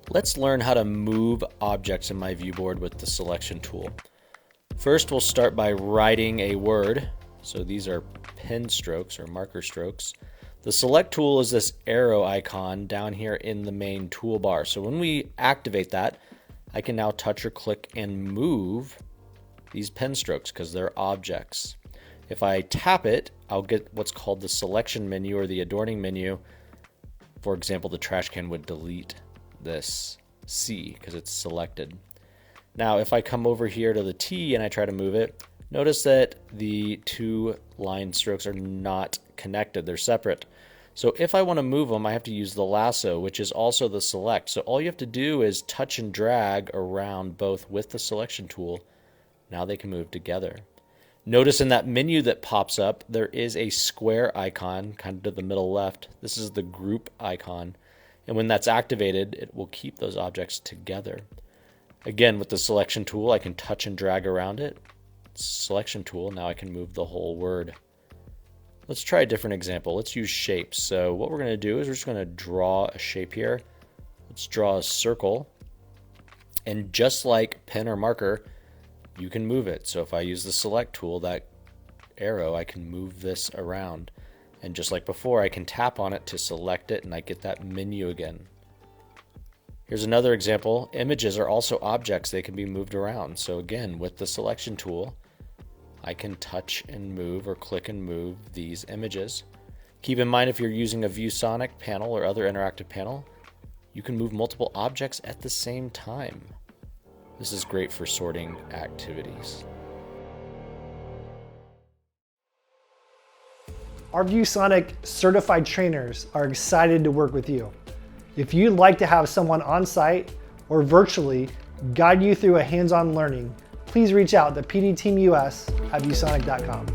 Let's learn how to move objects in myViewBoard with the selection tool. First, we'll start by writing a word. So these are pen strokes or marker strokes. The select tool is this arrow icon down here in the main toolbar. So when we activate that, I can now touch or click and move these pen strokes because they're objects. If I tap it, I'll get what's called the selection menu or the adorning menu. For example, the trash can would delete this C because it's selected. Now, if I come over here to the T and I try to move it, notice that the two line strokes are not connected, they're separate. So if I want to move them, I have to use the lasso, which is also the select. So all you have to do is touch and drag around both with the selection tool. Now they can move together. Notice in that menu that pops up, there is a square icon kind of to the middle left. This is the group icon. And when that's activated, it will keep those objects together. Again, with the selection tool, I can touch and drag around it. Selection tool, now I can move the whole word. Let's try a different example. Let's use shapes. So what we're going to do is we're just going to draw a shape here. Let's draw a circle. And just like pen or marker, you can move it. So if I use the select tool, that arrow, I can move this around. And just like before, I can tap on it to select it and I get that menu again. Here's another example. Images are also objects. They can be moved around. So again, with the selection tool, I can touch and move or click and move these images. Keep in mind if you're using a ViewSonic panel or other interactive panel, you can move multiple objects at the same time. This is great for sorting activities. Our ViewSonic certified trainers are excited to work with you. If you'd like to have someone on site or virtually guide you through a hands-on learning, please reach out to pdteamus@viewsonic.com.